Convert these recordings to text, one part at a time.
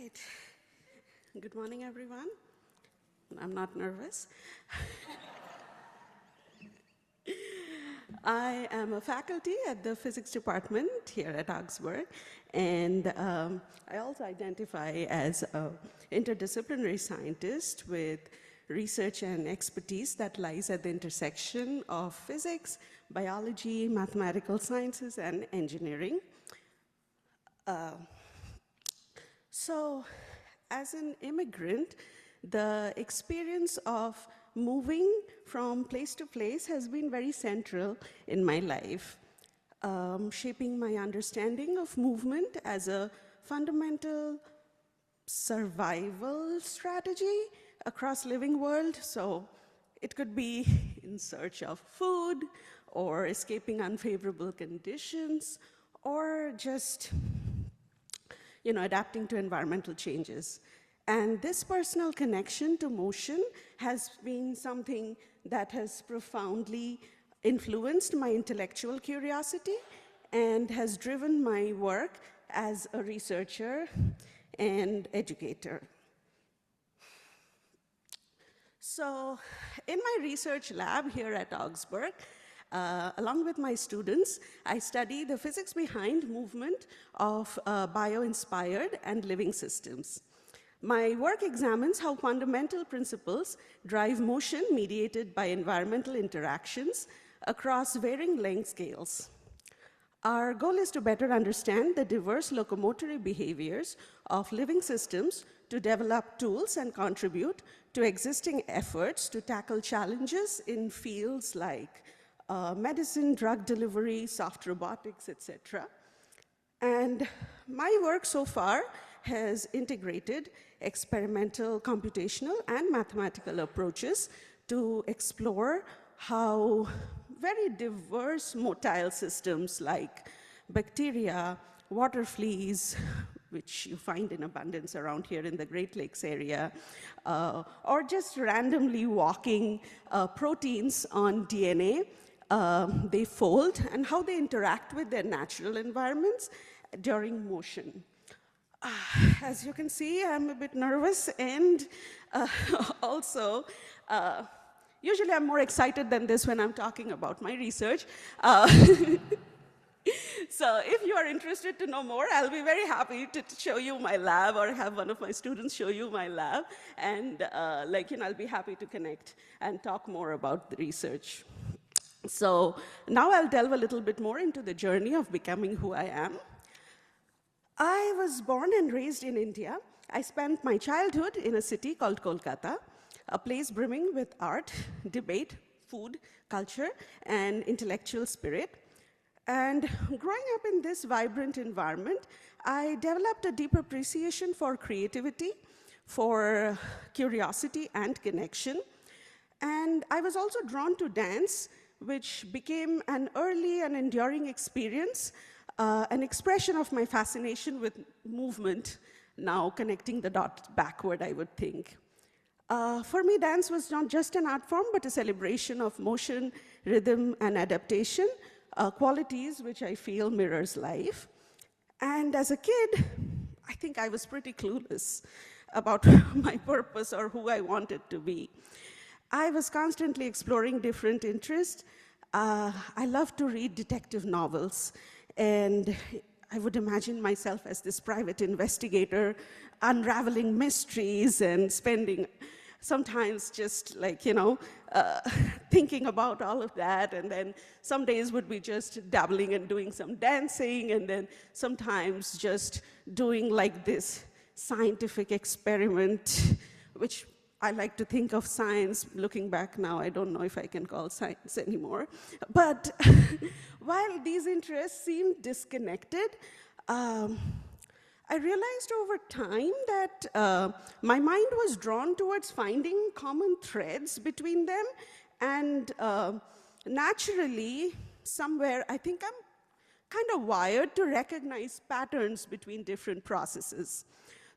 right. Good morning, everyone. I'm not nervous. I am a faculty at the physics department here at Augsburg, and I also identify as an interdisciplinary scientist with research and expertise that lies at the intersection of physics, biology, mathematical sciences, and engineering. So, as an immigrant, the experience of moving from place to place has been very central in my life, shaping my understanding of movement as a fundamental survival strategy across living world. So it could be in search of food, or escaping unfavorable conditions, or just adapting to environmental changes. And this personal connection to motion has been something that has profoundly influenced my intellectual curiosity and has driven my work as a researcher and educator. So in my research lab here at Augsburg, along with my students, I study the physics behind movement of bio-inspired and living systems. My work examines how fundamental principles drive motion mediated by environmental interactions across varying length scales. Our goal is to better understand the diverse locomotory behaviors of living systems to develop tools and contribute to existing efforts to tackle challenges in fields like medicine, drug delivery, soft robotics, etc. And my work so far has integrated experimental, computational, and mathematical approaches to explore how very diverse motile systems like bacteria, water fleas, which you find in abundance around here in the Great Lakes area, or just randomly walking proteins on DNA, they fold, and how they interact with their natural environments during motion. As you can see, I'm a bit nervous, and also, usually I'm more excited than this when I'm talking about my research. So if you are interested to know more, I'll be very happy to show you my lab or have one of my students show you my lab. And I'll be happy to connect and talk more about the research. So now I'll delve a little bit more into the journey of becoming who I am. I was born and raised in India. I spent my childhood in a city called Kolkata, a place brimming with art, debate, food, culture, and intellectual spirit. And growing up in this vibrant environment, I developed a deep appreciation for creativity, for curiosity and connection. And I was also drawn to dance, which became an early and enduring experience, an expression of my fascination with movement, now connecting the dots backward, I would think. For me, dance was not just an art form, but a celebration of motion, rhythm, and adaptation, qualities which I feel mirrors life. And as a kid, I think I was pretty clueless about my purpose or who I wanted to be. I was constantly exploring different interests. I love to read detective novels, and I would imagine myself as this private investigator, unraveling mysteries and spending sometimes just thinking about all of that, and then some days would be just dabbling and doing some dancing, and then sometimes just doing like this scientific experiment, which I like to think of science. Looking back now, I don't know if I can call science anymore. But while these interests seemed disconnected, I realized over time that my mind was drawn towards finding common threads between them, and naturally, somewhere, I think I'm kind of wired to recognize patterns between different processes.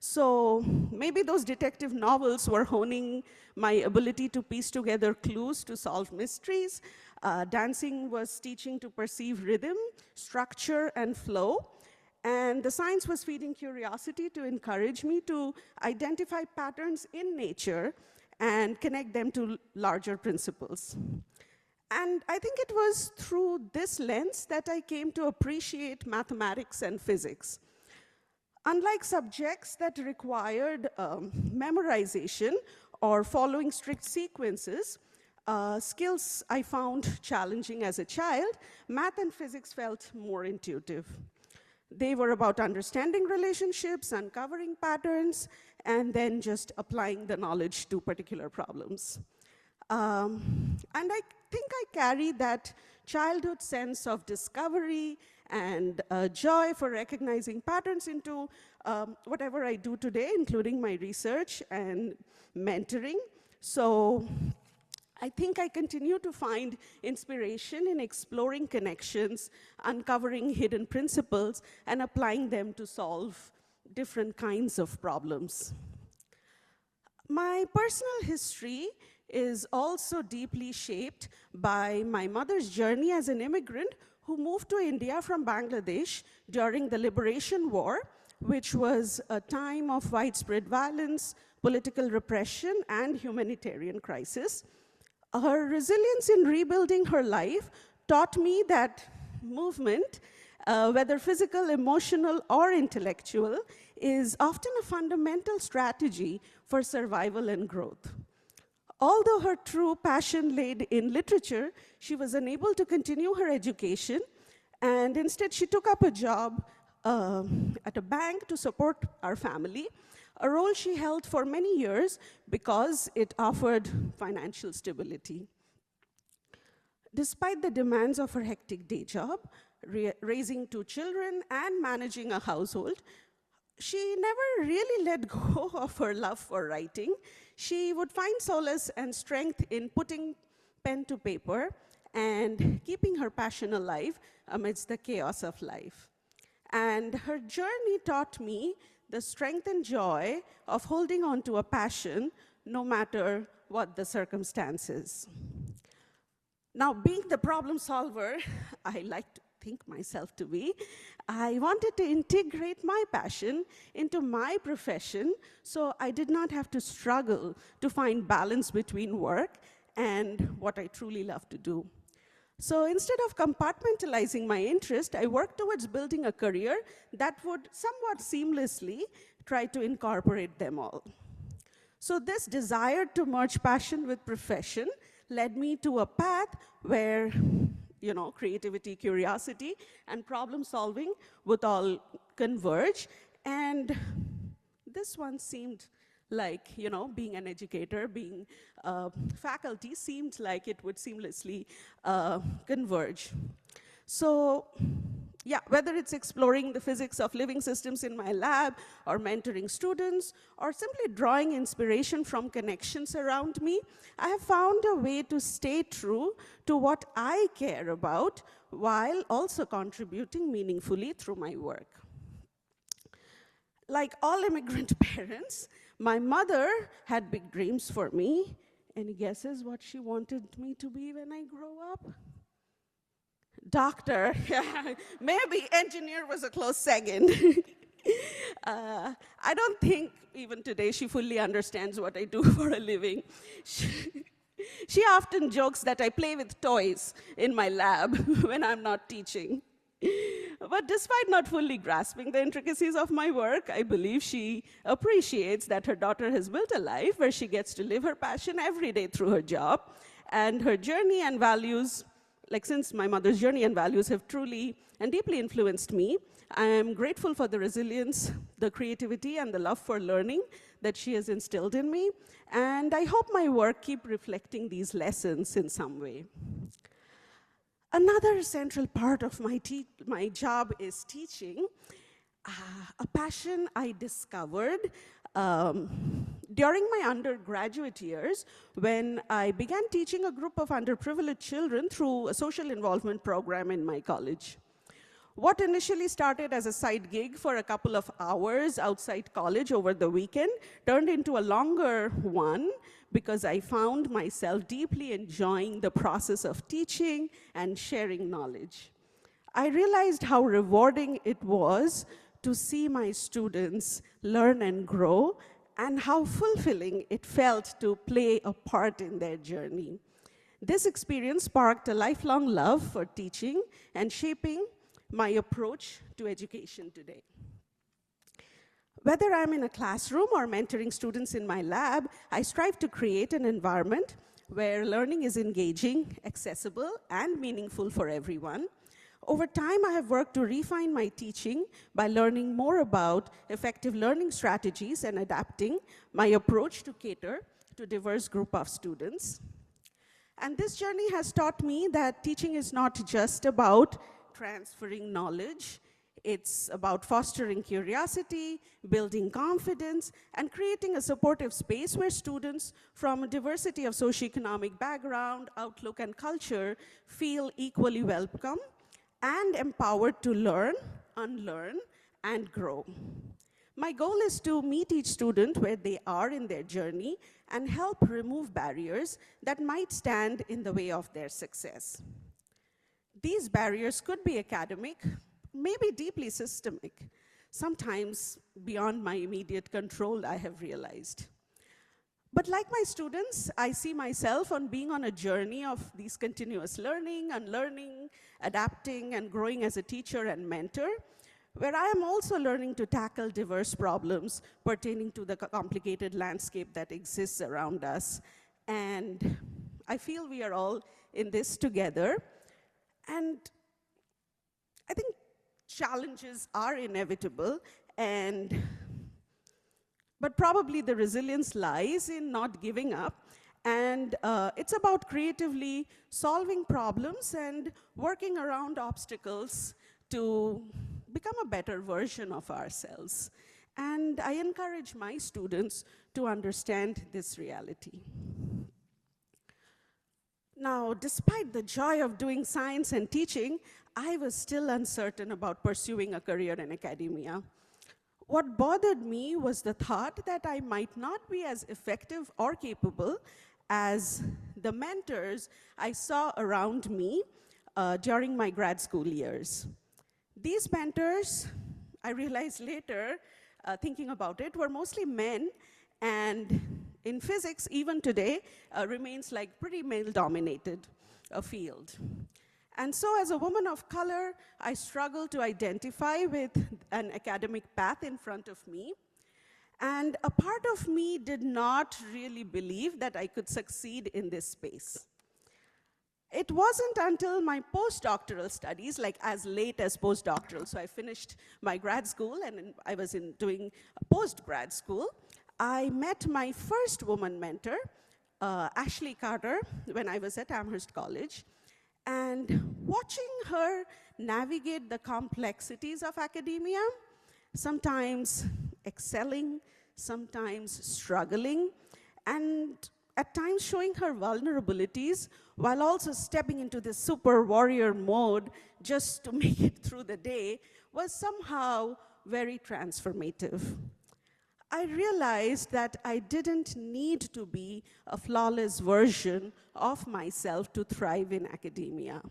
So maybe those detective novels were honing my ability to piece together clues to solve mysteries. Dancing was teaching to perceive rhythm, structure, and flow. And the science was feeding curiosity to encourage me to identify patterns in nature and connect them to larger principles. And I think it was through this lens that I came to appreciate mathematics and physics. Unlike subjects that required memorization or following strict sequences, skills I found challenging as a child, math and physics felt more intuitive. They were about understanding relationships, uncovering patterns, and then just applying the knowledge to particular problems. And I think I carry that childhood sense of discovery and joy for recognizing patterns into whatever I do today, including my research and mentoring. So I think I continue to find inspiration in exploring connections, uncovering hidden principles, and applying them to solve different kinds of problems. My personal history is also deeply shaped by my mother's journey as an immigrant who moved to India from Bangladesh during the Liberation War, which was a time of widespread violence, political repression, and humanitarian crisis. Her resilience in rebuilding her life taught me that movement, whether physical, emotional, or intellectual, is often a fundamental strategy for survival and growth. Although her true passion laid in literature, she was unable to continue her education, and instead she took up a job at a bank to support our family, a role she held for many years because it offered financial stability. Despite the demands of her hectic day job, raising 2 children and managing a household, she never really let go of her love for writing. She would find solace and strength in putting pen to paper and keeping her passion alive amidst the chaos of life. And her journey taught me the strength and joy of holding on to a passion, no matter what the circumstances. Now, being the problem solver I like to think myself to be, I wanted to integrate my passion into my profession so I did not have to struggle to find balance between work and what I truly love to do. So instead of compartmentalizing my interest, I worked towards building a career that would somewhat seamlessly try to incorporate them all. So this desire to merge passion with profession led me to a path where, creativity, curiosity, and problem solving would all converge. And this one seemed like, being an educator, being faculty seemed like it would seamlessly converge. So, yeah, whether it's exploring the physics of living systems in my lab, or mentoring students, or simply drawing inspiration from connections around me, I have found a way to stay true to what I care about while also contributing meaningfully through my work. Like all immigrant parents, my mother had big dreams for me. Any guesses what she wanted me to be when I grow up? Doctor. Maybe engineer was a close second. I don't think even today she fully understands what I do for a living. She often jokes that I play with toys in my lab when I'm not teaching. But despite not fully grasping the intricacies of my work, I believe she appreciates that her daughter has built a life where she gets to live her passion every day through her job. And her journey and values, since my mother's journey and values have truly and deeply influenced me, I am grateful for the resilience, the creativity, and the love for learning that she has instilled in me. And I hope my work keep reflecting these lessons in some way. Another central part of my job is teaching, a passion I discovered during my undergraduate years when I began teaching a group of underprivileged children through a social involvement program in my college. What initially started as a side gig for a couple of hours outside college over the weekend turned into a longer one because I found myself deeply enjoying the process of teaching and sharing knowledge. I realized how rewarding it was to see my students learn and grow, and how fulfilling it felt to play a part in their journey. This experience sparked a lifelong love for teaching and shaping my approach to education today. Whether I'm in a classroom or mentoring students in my lab, I strive to create an environment where learning is engaging, accessible, and meaningful for everyone. Over time, I have worked to refine my teaching by learning more about effective learning strategies and adapting my approach to cater to a diverse group of students. And this journey has taught me that teaching is not just about transferring knowledge. It's about fostering curiosity, building confidence, and creating a supportive space where students from a diversity of socioeconomic background, outlook, and culture feel equally welcome and empowered to learn, unlearn, and grow. My goal is to meet each student where they are in their journey and help remove barriers that might stand in the way of their success. These barriers could be academic, maybe deeply systemic, sometimes beyond my immediate control, I have realized. But like my students, I see myself on being on a journey of these continuous learning, unlearning, adapting, and growing as a teacher and mentor, where I am also learning to tackle diverse problems pertaining to the complicated landscape that exists around us. And I feel we are all in this together. And I think challenges are inevitable, but probably the resilience lies in not giving up. And it's about creatively solving problems and working around obstacles to become a better version of ourselves. And I encourage my students to understand this reality. Now, despite the joy of doing science and teaching, I was still uncertain about pursuing a career in academia. What bothered me was the thought that I might not be as effective or capable as the mentors I saw around me during my grad school years. These mentors, I realized later, thinking about it, were mostly men, and in physics, even today, remains like pretty male-dominated field. And so as a woman of color, I struggled to identify with an academic path in front of me. And a part of me did not really believe that I could succeed in this space. It wasn't until my postdoctoral studies, like as late as postdoctoral, so I finished my grad school and I was doing post-grad school, I met my first woman mentor, Ashley Carter, when I was at Amherst College. And watching her navigate the complexities of academia, sometimes excelling, sometimes struggling, and at times showing her vulnerabilities while also stepping into this super warrior mode just to make it through the day, was somehow very transformative. I realized that I didn't need to be a flawless version of myself to thrive in academia,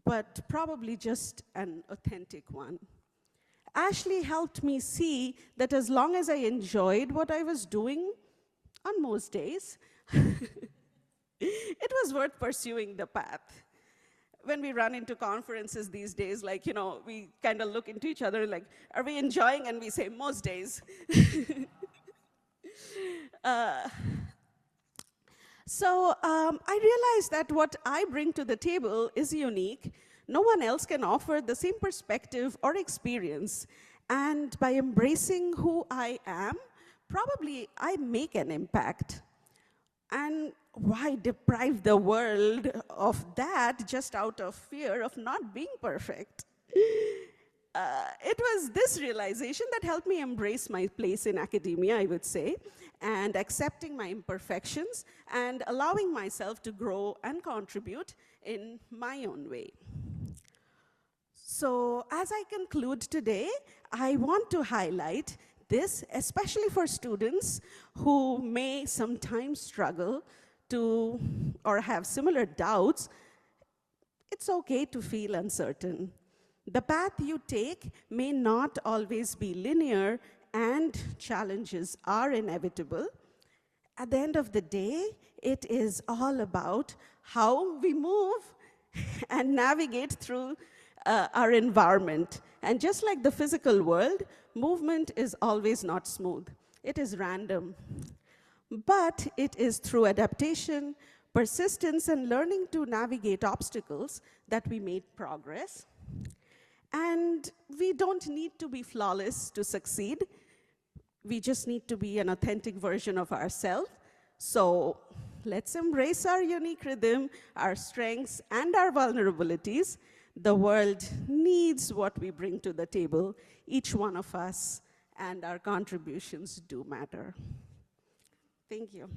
but probably just an authentic one. Ashley helped me see that as long as I enjoyed what I was doing, on most days, it was worth pursuing the path. When we run into conferences these days, like, you know, we kind of look into each other like, are we enjoying? And we say, most days. I realized that what I bring to the table is unique. No one else can offer the same perspective or experience. And by embracing who I am, probably I make an impact. And why deprive the world of that just out of fear of not being perfect? It was this realization that helped me embrace my place in academia, I would say, and accepting my imperfections and allowing myself to grow and contribute in my own way. So as I conclude today, I want to highlight this, especially for students who may sometimes struggle to or have similar doubts. It's okay to feel uncertain. The path you take may not always be linear, and challenges are inevitable. At the end of the day, it is all about how we move and navigate through our environment. And just like the physical world, movement is always not smooth. It is random. But it is through adaptation, persistence, and learning to navigate obstacles that we made progress. And we don't need to be flawless to succeed. We just need to be an authentic version of ourselves. So let's embrace our unique rhythm, our strengths, and our vulnerabilities. The world needs what we bring to the table, each one of us, and our contributions do matter. Thank you.